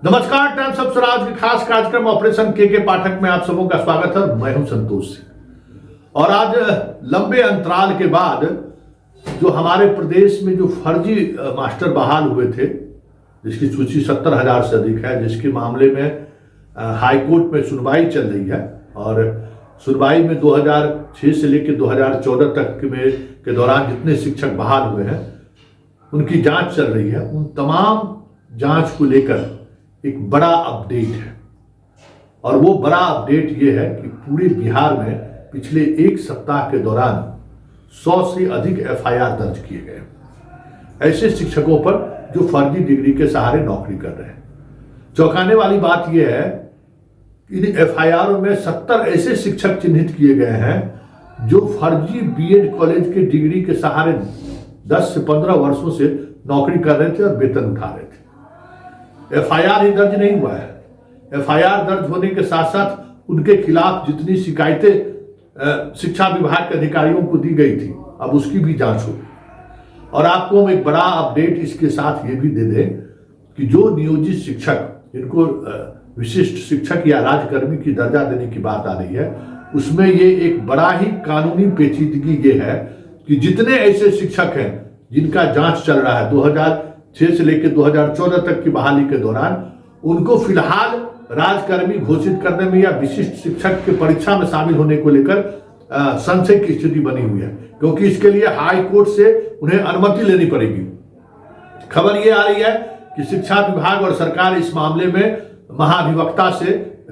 नमस्कार, times of Swaraj के खास कार्यक्रम ऑपरेशन के पाठक में आप सबों का स्वागत है। मैं हूं संतोष सिंह और आज लंबे अंतराल के बाद जो हमारे प्रदेश में जो फर्जी मास्टर बहाल हुए थे, जिसकी सूची 70,000 से अधिक है, जिसके मामले में हाई कोर्ट में सुनवाई चल रही है और सुनवाई में 2006 से लेकर 2014 तक के दौरान जितने शिक्षक बहाल हुए हैं उनकी जांच चल रही है। उन तमाम जांच को लेकर एक बड़ा अपडेट है और वो बड़ा अपडेट ये है कि पूरे बिहार में पिछले एक सप्ताह के दौरान 100 से अधिक एफआईआर दर्ज किए गए ऐसे शिक्षकों पर जो फर्जी डिग्री के सहारे नौकरी कर रहे हैं। चौंकाने वाली बात यह है कि इन एफआईआर में 70 ऐसे शिक्षक चिन्हित किए गए हैं जो फर्जी बीएड कॉलेज के डिग्री के सहारे 10 से 15 वर्षों से नौकरी कर रहे थे और वेतन उठा रहे थे। एफआईआर ही दर्ज नहीं हुआ है। एफआईआर दर्ज होने के साथ साथ उनके खिलाफ जितनी शिकायतें शिक्षा विभाग के अधिकारियों को दी गई थी, अब उसकी भी जांच होगी। और आपको हम एक बड़ा अपडेट इसके साथ ये भी दे दें कि जो नियोजित शिक्षक, जिनको विशिष्ट शिक्षक या राज्यकर्मी की दर्जा देने की बात आ रही है, उसमें ये एक बड़ा ही कानूनी पेचीदगी ये है कि जितने ऐसे शिक्षक हैं जिनका जांच चल रहा है 2006 से लेकर 2014 तक की बहाली के दौरान, उनको फिलहाल राजकर्मी घोषित करने में या विशिष्ट शिक्षक के परीक्षा में शामिल होने को लेकर संशय की स्थिति बनी हुई है, क्योंकि इसके लिए हाई कोर्ट से उन्हें अनुमति लेनी पड़ेगी। खबर ये आ रही है कि शिक्षा विभाग और सरकार इस मामले में महाधिवक्ता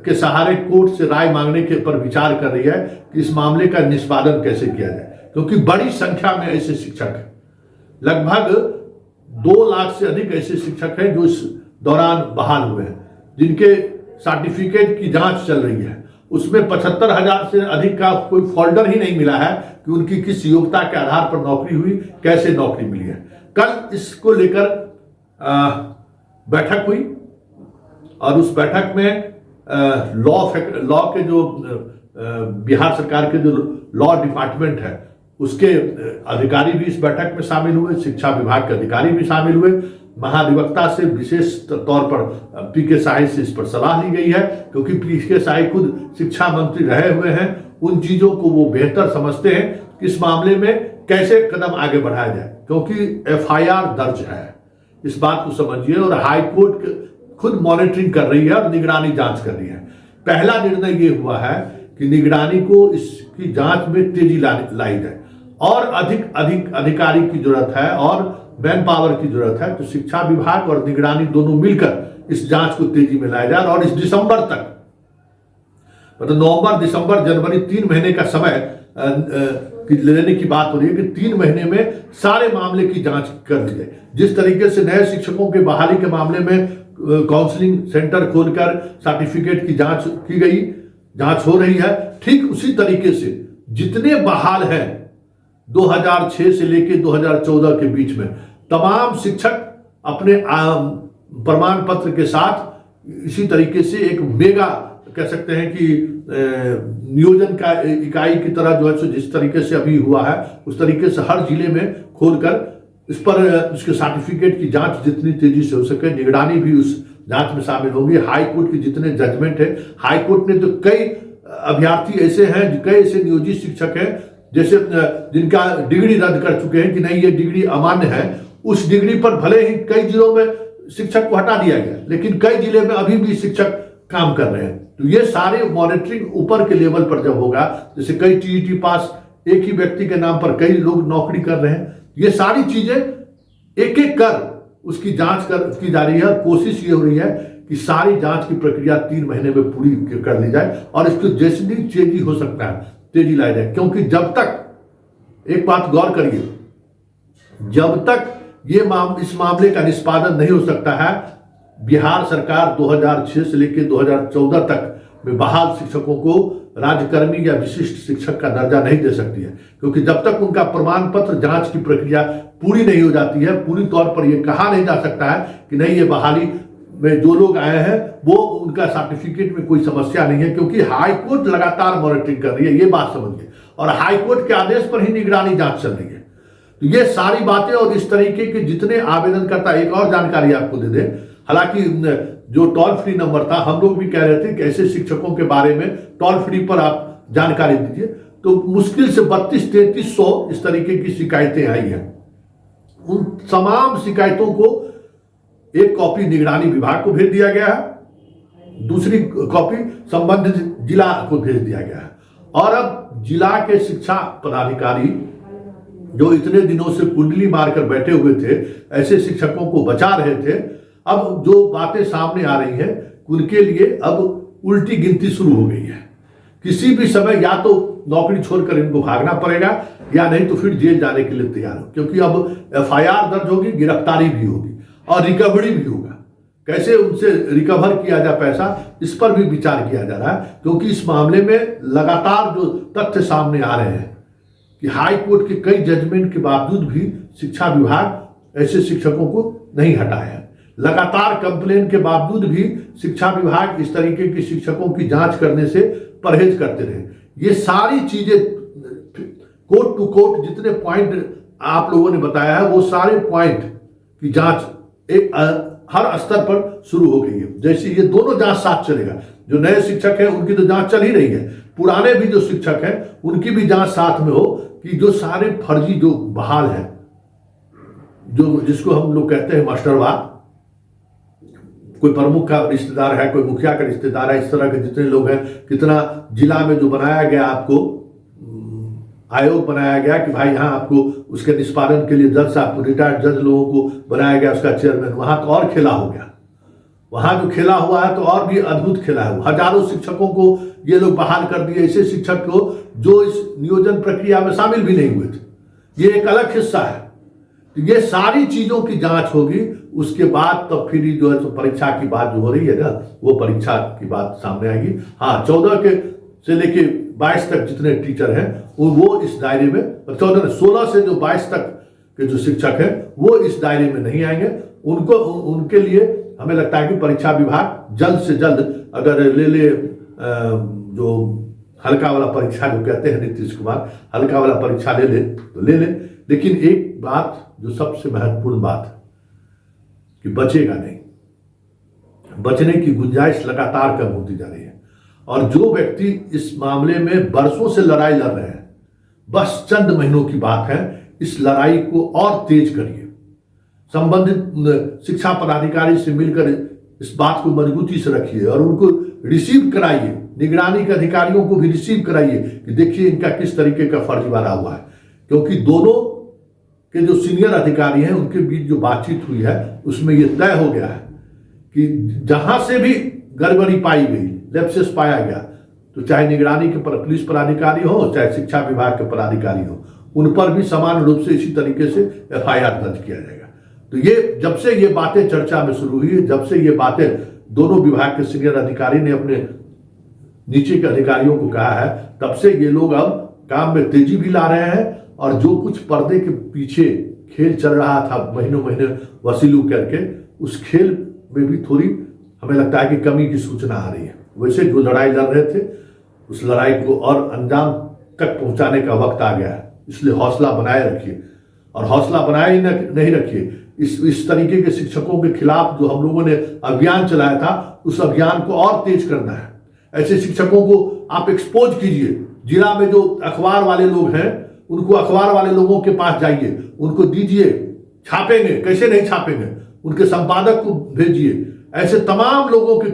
के सहारे कोर्ट से राय मांगने के पर विचार कर रही है कि इस मामले का निष्पादन कैसे किया जाए, क्योंकि बड़ी संख्या में ऐसे शिक्षक हैं। लगभग 2 लाख से अधिक ऐसे शिक्षक हैं जो इस दौरान बहाल हुए हैं, जिनके सर्टिफिकेट की जांच चल रही है। उसमें 75,000 से अधिक का कोई फोल्डर ही नहीं मिला है कि उनकी किस योग्यता के आधार पर नौकरी हुई, कैसे नौकरी मिली है। कल इसको लेकर बैठक हुई और उस बैठक में लॉ के जो बिहार सरकार के जो लॉ डिपार्टमेंट है उसके अधिकारी भी इस बैठक में शामिल हुए, शिक्षा विभाग के अधिकारी भी शामिल हुए। महाधिवक्ता से विशेष तौर पर पीके साही से इस पर सलाह ली गई है, क्योंकि पीके साही खुद शिक्षा मंत्री रहे हुए हैं। उन चीजों को वो बेहतर समझते हैं कि इस मामले में कैसे कदम आगे बढ़ाया जाए, क्योंकि एफआईआर दर्ज है, इस बात को समझिए। और हाई कोर्ट खुद मॉनिटरिंग कर रही है और निगरानी जांच कर रही है। पहला निर्णय ये हुआ है कि निगरानी को इसकी जांच में तेजी लाई जाए और अधिक अधिकारी की जरूरत है और मैन पावर की जरूरत है। तो शिक्षा विभाग और निगरानी दोनों मिलकर इस जांच को तेजी में लाया जाए और इस दिसंबर तक, मतलब नवंबर, दिसंबर, जनवरी 3 महीने का समय लेने की बात हो रही है कि 3 महीने में सारे मामले की जांच कर ली जाए। जिस तरीके से नए शिक्षकों के बहाली के मामले में काउंसलिंग सेंटर खोलकर सर्टिफिकेट की जांच हो रही है, ठीक उसी तरीके से जितने बहाल हैं 2006 से लेकर 2014 के बीच में, तमाम शिक्षक अपने प्रमाण पत्र के साथ इसी तरीके से एक मेगा कह सकते हैं कि नियोजन का इकाई की तरह जो है, जिस तरीके से अभी हुआ है उस तरीके से हर जिले में खोलकर इस पर उसके सर्टिफिकेट की जांच जितनी तेजी से हो सके, निगरानी भी उस जांच में शामिल होगी। हाई कोर्ट के जितने जजमेंट है, हाई कोर्ट ने तो कई अभ्यर्थी ऐसे हैं, कई ऐसे नियोजित शिक्षक हैं जैसे जिनका डिग्री रद्द कर चुके हैं कि नहीं ये डिग्री अमान्य है। उस डिग्री पर भले ही कई जिलों में शिक्षक को हटा दिया गया, लेकिन कई जिले में अभी भी शिक्षक काम कर रहे हैं। तो ये सारे मॉनिटरिंग ऊपर के लेवल पर जब होगा, जैसे कई टीईटी पास एक ही व्यक्ति के नाम पर कई लोग नौकरी कर रहे हैं, ये सारी चीजें एक एक कर उसकी जांच की जा रही है और कोशिश ये हो रही है कि सारी जांच की प्रक्रिया 3 महीने में पूरी कर ली जाए और इसको जैसी तेजी हो सकता है तेजी लाई जाए। क्योंकि जब तक, एक बात गौर करिए, जब तक इस मामले का निष्पादन नहीं हो सकता है, बिहार सरकार 2006 से लेकर 2014 तक में बहाल शिक्षकों को राज्यकर्मी या विशिष्ट शिक्षक का दर्जा नहीं दे सकती है, क्योंकि जब तक उनका प्रमाण पत्र जांच की प्रक्रिया पूरी नहीं हो जाती है, पूरी तौर पर यह कहा नहीं जा सकता है कि नहीं ये बहाली में जो लोग आए हैं वो उनका सर्टिफिकेट में कोई समस्या नहीं है, क्योंकि हाई कोर्ट लगातार मॉनिटरिंग कर रही है, ये बात समझिए। और हाई कोर्ट के आदेश पर ही निगरानी जांच चल रही है। तो ये सारी बातें और इस तरीके के जितने आवेदनकर्ता, एक और जानकारी आपको दे दें, हालांकि जो टोल फ्री नंबर था, हम लोग भी कह रहे थे कि ऐसे शिक्षकों के बारे में टोल फ्री पर आप जानकारी दीजिए, तो मुश्किल से 32-3300 इस तरीके की शिकायतें आई हैं। उन तमाम शिकायतों को एक कॉपी निगरानी विभाग को भेज दिया गया है, दूसरी कॉपी संबंधित जिला को भेज दिया गया है। और अब जिला के शिक्षा पदाधिकारी जो इतने दिनों से कुंडली मारकर बैठे हुए थे, ऐसे शिक्षकों को बचा रहे थे, अब जो बातें सामने आ रही हैं उनके लिए अब उल्टी गिनती शुरू हो गई है। किसी भी समय या तो नौकरी छोड़कर इनको भागना पड़ेगा या नहीं तो फिर जेल जाने के लिए तैयार हो, क्योंकि अब FIR दर्ज होगी, गिरफ्तारी भी होगी और रिकवरी भी होगा। कैसे उनसे रिकवर किया जाए पैसा, इस पर भी विचार किया जा रहा है, क्योंकि इस मामले में लगातार जो तथ्य सामने आ रहे हैं कि हाई कोर्ट के कई जजमेंट के बावजूद भी शिक्षा विभाग ऐसे शिक्षकों को नहीं हटाया है। लगातार कंप्लेन के बावजूद भी शिक्षा विभाग इस तरीके के शिक्षकों की जांच करने से परहेज करते रहे। ये सारी चीजें कोर्ट टू कोर्ट जितने पॉइंट आप लोगों ने बताया है, वो सारे पॉइंट की जांच एक हर स्तर पर शुरू हो गई है। जैसे ये दोनों जांच साथ चलेगा, जो नए शिक्षक हैं उनकी तो जांच चल ही रही है, पुराने भी जो शिक्षक हैं उनकी भी जांच साथ में हो कि जो सारे फर्जी जो बहाल हैं, जो जिसको हम लोग कहते हैं मास्टरवाद, कोई प्रमुख का रिश्तेदार है, कोई मुखिया का रिश्तेदार है, इस तरह के जितने लोग हैं, कितना जिला में जो बनाया गया आपको आयोग बनाया गया कि भाई यहाँ आपको उसके निष्पादन के लिए जज साहब, रिटायर्ड जज लोगों को बनाया गया उसका चेयरमैन, वहां तो और खेला हो गया। वहां जो खेला हुआ है तो और भी अद्भुत खेला है। हजारों शिक्षकों को ये लोग बहाल कर दिए, ऐसे शिक्षक को जो इस नियोजन प्रक्रिया में शामिल भी नहीं हुए थे। ये एक अलग हिस्सा है। तो ये सारी चीजों की जांच होगी, उसके बाद तब फिर जो है तो परीक्षा की बात जो हो रही है ना, वो परीक्षा की बात सामने आएगी। हाँ, 14 के से लेके 22 तक जितने टीचर हैं वो इस दायरे में, 16 से जो 22 तक के जो शिक्षक हैं वो इस दायरे में नहीं आएंगे। उनको उनके लिए हमें लगता है कि परीक्षा विभाग जल्द से जल्द अगर ले जो हल्का वाला परीक्षा जो कहते हैं नीतीश कुमार, हल्का वाला परीक्षा ले तो ले ले। लेकिन एक बात जो सबसे महत्वपूर्ण बात है कि बचेगा नहीं, बचने की गुंजाइश लगातार कम होती जा रही है। और जो व्यक्ति इस मामले में बरसों से लड़ाई लड़ रहे हैं, बस चंद महीनों की बात है, इस लड़ाई को और तेज करिए। संबंधित शिक्षा पदाधिकारी से मिलकर इस बात को मजबूती से रखिए और उनको रिसीव कराइए, निगरानी के अधिकारियों को भी रिसीव कराइए कि देखिए इनका किस तरीके का फर्जीवाड़ा हुआ है। क्योंकि दोनों के जो सीनियर अधिकारी हैं उनके बीच जो बातचीत हुई है उसमें यह तय हो गया है कि जहां से भी गड़बड़ी पाई गई, लैप्सेस पाया गया, तो चाहे निगरानी के पुलिस पदाधिकारी हो, चाहे शिक्षा विभाग के पदाधिकारी हो, उन पर भी समान रूप से इसी तरीके से FIR दर्ज किया जाएगा। तो ये जब से ये बातें चर्चा में शुरू हुई, जब से ये बातें दोनों विभाग के सीनियर अधिकारी ने अपने नीचे के अधिकारियों को कहा है, तब से ये लोग अब काम में तेजी भी ला रहे हैं। और जो कुछ पर्दे के पीछे खेल चल रहा था महीनों महीने वसीलू करके, उस खेल में भी थोड़ी हमें लगता है कि कमी की सूचना आ रही है। वैसे जो लड़ाई लड़ रहे थे उस लड़ाई को और अंजाम तक पहुंचाने का वक्त आ गया है। इसलिए हौसला बनाए रखिए, और हौसला बनाए ही नहीं रखिए, इस तरीके के शिक्षकों के खिलाफ जो हम लोगों ने अभियान चलाया था, उस अभियान को और तेज करना है। ऐसे शिक्षकों को आप एक्सपोज कीजिए। जिला में जो अखबार वाले लोग हैं उनको अखबार वाले लोगों के पास जाइए, उनको दीजिए, छापेंगे, कैसे नहीं छापेंगे, उनके संपादक को भेजिए। ऐसे तमाम लोगों के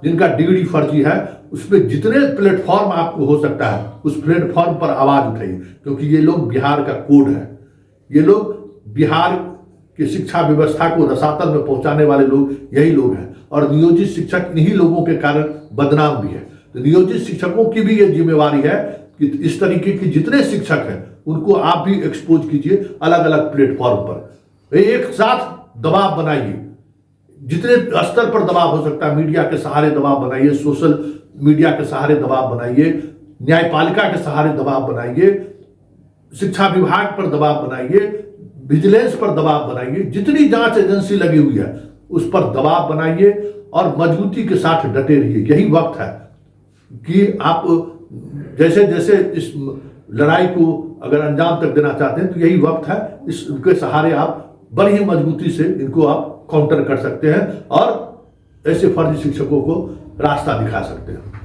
जिनका डिग्री फर्जी है, उसमें जितने प्लेटफॉर्म आपको हो सकता है उस प्लेटफॉर्म पर आवाज उठाइए, क्योंकि ये लोग बिहार का कोड है। ये लोग बिहार की शिक्षा व्यवस्था को रसातल में पहुंचाने वाले लोग यही लोग हैं, और नियोजित शिक्षक इन्हीं लोगों के कारण बदनाम भी है। तो नियोजित शिक्षकों की भी ये जिम्मेवारी है कि इस तरीके के जितने शिक्षक हैं उनको आप भी एक्सपोज कीजिए अलग अलग प्लेटफॉर्म पर। एक साथ दबाव बनाइए, जितने स्तर पर दबाव हो सकता है, मीडिया के सहारे दबाव बनाइए, सोशल मीडिया के सहारे दबाव बनाइए, न्यायपालिका के सहारे दबाव बनाइए, शिक्षा विभाग पर दबाव बनाइए, विजिलेंस पर दबाव बनाइए, जितनी जांच एजेंसी लगी हुई है उस पर दबाव बनाइए और मजबूती के साथ डटे रहिए। यही वक्त है कि आप जैसे जैसे इस लड़ाई को अगर अंजाम तक देना चाहते हैं तो यही वक्त है, इसके सहारे आप बड़ी ही मजबूती से इनको आप काउंटर कर सकते हैं और ऐसे फर्जी शिक्षकों को रास्ता दिखा सकते हैं।